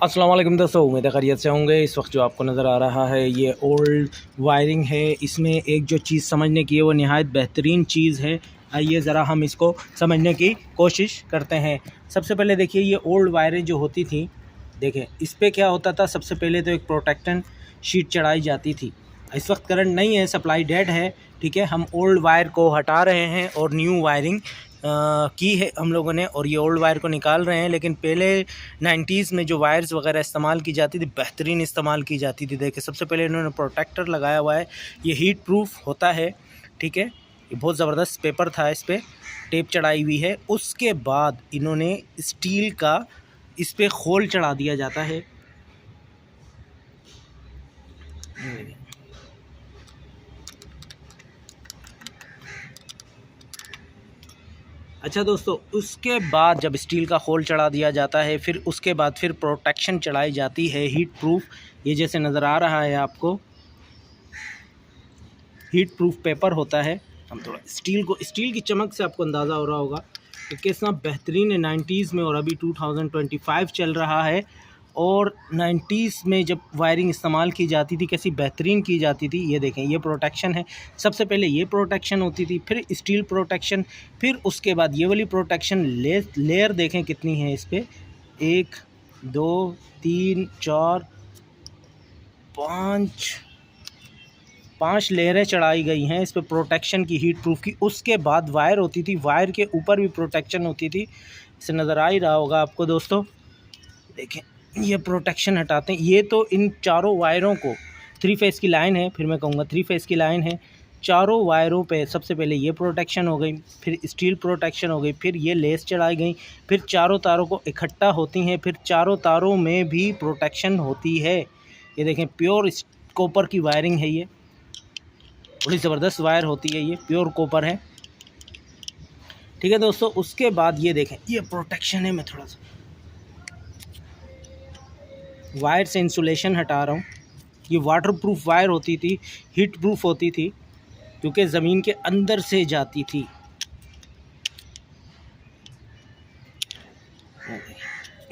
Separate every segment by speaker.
Speaker 1: अस्सलाम वालेकुम दोस्तों, उम्मीद है खैरियत से होंगे। इस वक्त जो आपको नज़र आ रहा है ये ओल्ड वायरिंग है। इसमें एक जो चीज़ समझने की है वो नहायत बेहतरीन चीज़ है। आइए ज़रा हम इसको समझने की कोशिश करते हैं। सबसे पहले देखिए, ये ओल्ड वायरें जो होती थी, देखें इस पर क्या होता था। सबसे पहले तो एक प्रोटेक्शन शीट चढ़ाई जाती थी। इस वक्त करंट नहीं है, सप्लाई डेड है, ठीक है। हम ओल्ड वायर को हटा रहे हैं और न्यू वायरिंग की है हम लोगों ने, और ये ओल्ड वायर को निकाल रहे हैं। लेकिन पहले 90s में जो वायर्स वगैरह इस्तेमाल की जाती थी, बेहतरीन इस्तेमाल की जाती थी। देखिए सबसे पहले इन्होंने प्रोटेक्टर लगाया हुआ है, ये हीट प्रूफ होता है, ठीक है। ये बहुत ज़बरदस्त पेपर था, इस पर टेप चढ़ाई हुई है। उसके बाद इन्होंने स्टील का इस पर खोल चढ़ा दिया जाता है। अच्छा दोस्तों, उसके बाद जब स्टील का खोल चढ़ा दिया जाता है, फिर उसके बाद फिर प्रोटेक्शन चढ़ाई जाती है हीट प्रूफ। ये जैसे नज़र आ रहा है आपको, हीट प्रूफ पेपर होता है। हम थोड़ा स्टील की चमक से आपको अंदाज़ा हो रहा होगा कि कितना बेहतरीन है 90s में, और अभी 2025 चल रहा है। और 90s में जब वायरिंग इस्तेमाल की जाती थी, कैसी बेहतरीन की जाती थी। ये देखें, ये प्रोटेक्शन है। सबसे पहले ये प्रोटेक्शन होती थी, फिर स्टील प्रोटेक्शन, फिर उसके बाद ये वाली प्रोटेक्शन। लेयर देखें कितनी है इस पर, 1 2 3 4 5 लेयरें चढ़ाई गई हैं इस पर प्रोटेक्शन की, हीट प्रूफ की। उसके बाद वायर होती थी, वायर के ऊपर भी प्रोटेक्शन होती थी। इसे नज़र आ ही रहा होगा आपको दोस्तों। देखें, ये प्रोटेक्शन हटाते हैं। ये तो इन चारों वायरों को, 3 फेज़ की लाइन है, फिर मैं कहूँगा 3 फेज़ की लाइन है। चारों वायरों पे सबसे पहले ये प्रोटेक्शन हो गई, फिर स्टील प्रोटेक्शन हो गई, फिर ये लेस चढ़ाई गई, फिर चारों तारों को इकट्ठा होती हैं, फिर चारों तारों में भी प्रोटेक्शन होती है। ये देखें, प्योर कॉपर की वायरिंग है। ये बड़ी ज़बरदस्त वायर होती है, ये प्योर कॉपर है, ठीक है दोस्तों। उसके बाद ये देखें, ये प्रोटेक्शन है। मैं थोड़ा सा वायर से इंसुलेशन हटा रहा हूँ। ये वाटर प्रूफ वायर होती थी, हीट प्रूफ होती थी, क्योंकि ज़मीन के अंदर से जाती थी।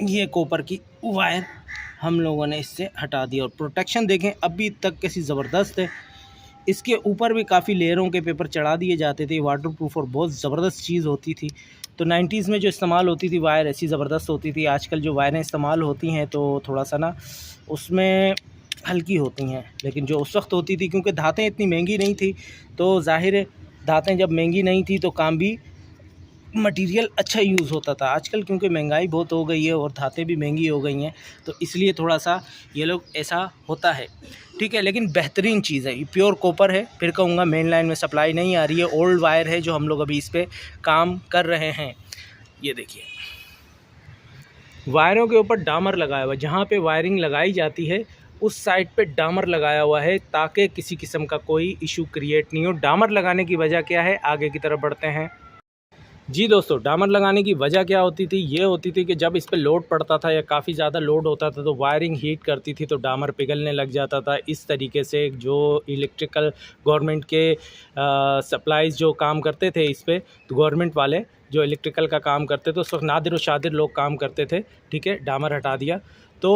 Speaker 1: ये कॉपर की वायर हम लोगों ने इससे हटा दिया, और प्रोटेक्शन देखें अभी तक कैसी ज़बरदस्त है। इसके ऊपर भी काफ़ी लेयरों के पेपर चढ़ा दिए जाते थे, वाटर प्रूफ, और बहुत ज़बरदस्त चीज़ होती थी। तो 90s में जो इस्तेमाल होती थी वायर, ऐसी ज़बरदस्त होती थी। आजकल जो वायरें इस्तेमाल होती हैं तो थोड़ा सा ना उसमें हल्की होती हैं, लेकिन जो उस वक्त होती थी, क्योंकि धातें इतनी महंगी नहीं थी, तो ज़ाहिर है धातें जब महंगी नहीं थी तो काम भी, मटेरियल अच्छा यूज़ होता था। आजकल क्योंकि महंगाई बहुत हो गई है और धातें भी महंगी हो गई हैं, तो इसलिए थोड़ा सा ये लोग ऐसा होता है, ठीक है। लेकिन बेहतरीन चीज़ है, ये प्योर कॉपर है। फिर कहूँगा मेन लाइन में सप्लाई नहीं आ रही है, ओल्ड वायर है जो हम लोग अभी इस पर काम कर रहे हैं। ये देखिए, वायरों के ऊपर डामर लगाया हुआ है। जहाँ पे वायरिंग लगाई जाती है उस साइड पे डामर लगाया हुआ है, ताकि किसी किस्म का कोई इशू क्रिएट नहीं हो। डामर लगाने की वजह क्या है, आगे की तरफ बढ़ते हैं। जी दोस्तों, डामर लगाने की वजह क्या होती थी, ये होती थी कि जब इस पे लोड पड़ता था या काफ़ी ज़्यादा लोड होता था तो वायरिंग हीट करती थी, तो डामर पिघलने लग जाता था। इस तरीके से जो इलेक्ट्रिकल गवर्नमेंट के सप्लाईज़ जो काम करते थे इस पे, तो गवर्नमेंट वाले जो इलेक्ट्रिकल का काम करते थे, उस वक्त नादिर व शादिर लोग काम करते थे, ठीक है। डामर हटा दिया तो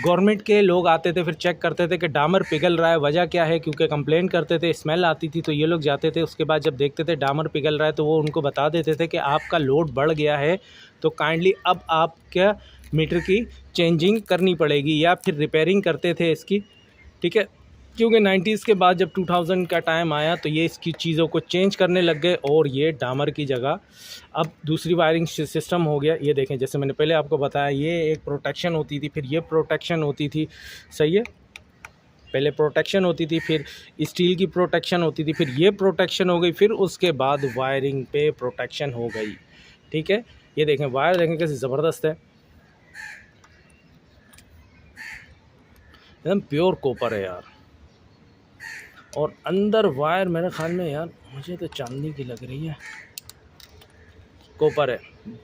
Speaker 1: गवर्नमेंट के लोग आते थे, फिर चेक करते थे कि डामर पिघल रहा है, वजह क्या है, क्योंकि कंप्लेंट करते थे, स्मेल आती थी। तो ये लोग जाते थे, उसके बाद जब देखते थे डामर पिघल रहा है तो वो उनको बता देते थे कि आपका लोड बढ़ गया है, तो काइंडली अब आपके मीटर की चेंजिंग करनी पड़ेगी, या फिर रिपेयरिंग करते थे इसकी, ठीक है। क्योंकि 90s के बाद जब 2000 का टाइम आया तो ये इसकी चीज़ों को चेंज करने लग गए, और ये डामर की जगह अब दूसरी वायरिंग सिस्टम हो गया। ये देखें, जैसे मैंने पहले आपको बताया, ये एक प्रोटेक्शन होती थी, फिर ये प्रोटेक्शन होती थी, सही है। पहले प्रोटेक्शन होती थी, फिर स्टील की प्रोटेक्शन होती थी, फिर ये प्रोटेक्शन हो गई, फिर उसके बाद वायरिंग पे प्रोटेक्शन हो गई, ठीक है। ये देखें, वायर देखें कैसे ज़बरदस्त है, एकदम प्योर कॉपर है यार। और अंदर वायर मेरे ख्याल में यार, मुझे तो चांदी की लग रही है, कॉपर है,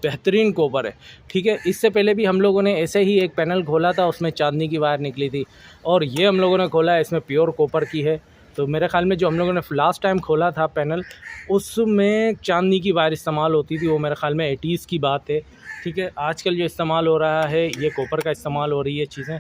Speaker 1: बेहतरीन कॉपर है, ठीक है। इससे पहले भी हम लोगों ने ऐसे ही एक पैनल खोला था, उसमें चांदी की वायर निकली थी, और ये हम लोगों ने खोला है, इसमें प्योर कॉपर की है। तो मेरे ख्याल में जो हम लोगों ने लास्ट टाइम खोला था पैनल, उसमें चांदी की वायर इस्तेमाल होती थी, वो मेरे ख्याल में 80s की बात है। ठीक है। आजकल जो इस्तेमाल हो रहा है ये कॉपर का इस्तेमाल हो रही है चीज़ें,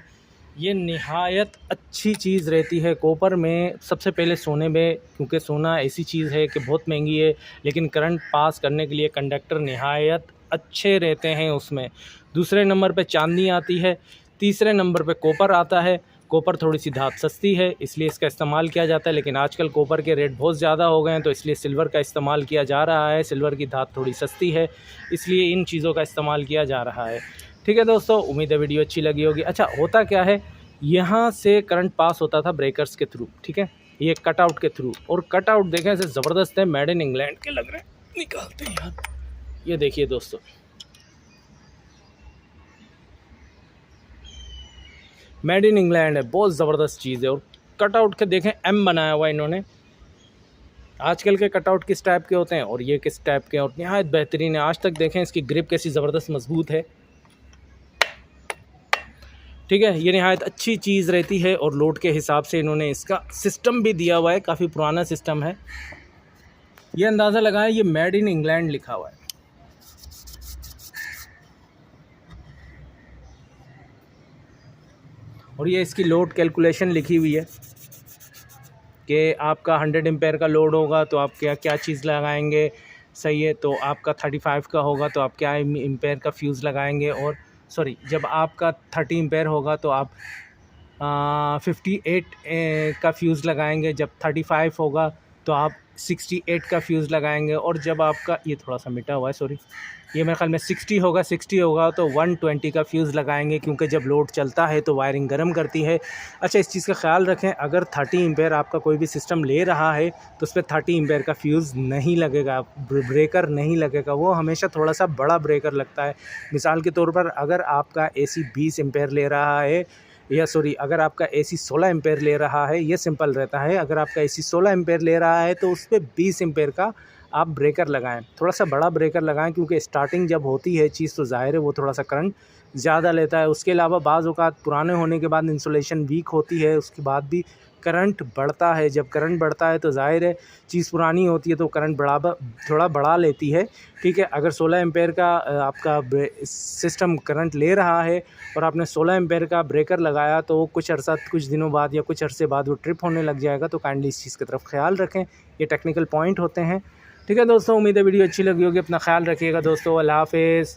Speaker 1: ये निहायत अच्छी चीज़ रहती है कॉपर में। सबसे पहले सोने में, क्योंकि सोना ऐसी चीज़ है कि बहुत महंगी है, लेकिन करंट पास करने के लिए कंडक्टर निहायत अच्छे रहते हैं उसमें। दूसरे नंबर पे चांदी आती है, तीसरे नंबर पे कॉपर आता है। कॉपर थोड़ी सी धात सस्ती है इसलिए इसका इस्तेमाल किया जाता है, लेकिन आजकल कॉपर के रेट बहुत ज़्यादा हो गए हैं तो इसलिए सिल्वर का इस्तेमाल किया जा रहा है। सिल्वर की धात थोड़ी सस्ती है इसलिए इन चीज़ों का इस्तेमाल किया जा रहा है। ठीक है दोस्तों, उम्मीद है वीडियो अच्छी लगी होगी। अच्छा, होता क्या है, यहाँ से करंट पास होता था ब्रेकर्स के थ्रू, ठीक है, ये कटआउट के थ्रू, और कटआउट देखें ऐसे ज़बरदस्त है, मेड इन इंग्लैंड के लग रहे हैं। निकालते हैं यार, ये देखिए दोस्तों, मेड इन इंग्लैंड है, बहुत ज़बरदस्त चीज़ है। और कटआउट के देखें एम बनाया हुआ इन्होंने। आजकल के कटआउट किस टाइप के होते हैं और ये किस टाइप के, और नहायत बेहतरीन है। आज तक देखें इसकी ग्रिप कैसी ज़बरदस्त मजबूत है। ठीक है, ये नहायत अच्छी चीज़ रहती है और लोड के हिसाब से इन्होंने इसका सिस्टम भी दिया हुआ है, काफ़ी पुराना सिस्टम है। ये अंदाज़ा लगाएं, ये मेड इन इंग्लैंड लिखा हुआ है। और ये इसकी लोड कैलकुलेशन लिखी हुई है कि आपका 100 एम्पेयर का लोड होगा तो आप क्या क्या चीज़ लगाएंगे, सही है। तो आपका 35 का होगा तो आप क्या एम्पेयर का फ्यूज़ लगाएंगे, और सॉरी, जब आपका 30 एम्पेयर होगा तो आप 58 का फ्यूज़ लगाएंगे। जब 35 होगा तो आप 68 का फ्यूज़ लगाएंगे। और जब आपका, ये थोड़ा सा मिटा हुआ है, सॉरी, ये मेरे ख्याल में 60 होगा तो 120 का फ्यूज़ लगाएंगे, क्योंकि जब लोड चलता है तो वायरिंग गर्म करती है। अच्छा, इस चीज़ का ख्याल रखें, अगर 30 एम्पेयर आपका कोई भी सिस्टम ले रहा है तो उस पर 30 एम्पेयर का फ्यूज़ नहीं लगेगा, ब्रेकर नहीं लगेगा, वो हमेशा थोड़ा सा बड़ा ब्रेकर लगता है। मिसाल के तौर पर अगर आपका AC 20 एम्पेयर ले रहा है, या सॉरी, अगर आपका AC 16 एम्पेयर ले रहा है, ये सिंपल रहता है। अगर आपका AC 16 एम्पेयर ले रहा है तो उस पर 20 एम्पेयर का आप ब्रेकर लगाएं, थोड़ा सा बड़ा ब्रेकर लगाएं, क्योंकि स्टार्टिंग जब होती है चीज़ तो ज़ाहिर है वो थोड़ा सा करंट ज़्यादा लेता है। उसके अलावा बाज़ औक़ात पुराने होने के बाद इंसुलेशन वीक होती है, उसके बाद भी करंट बढ़ता है। जब करंट बढ़ता है तो ज़ाहिर है चीज़ पुरानी होती है तो करंट थोड़ा बढ़ा लेती है। ठीक है, अगर 16 एम्पेयर का आपका सिस्टम करंट ले रहा है और आपने 16 एम्पेयर का ब्रेकर लगाया तो कुछ दिनों बाद या कुछ अरसे बाद वो ट्रिप होने लग जाएगा। तो काइंडली इस चीज़ की तरफ ख्याल रखें, ये टेक्निकल पॉइंट होते हैं। ठीक है दोस्तों, उम्मीद है वीडियो अच्छी लगी होगी। अपना ख्याल रखिएगा दोस्तों, अल्लाह हाफ़िज़।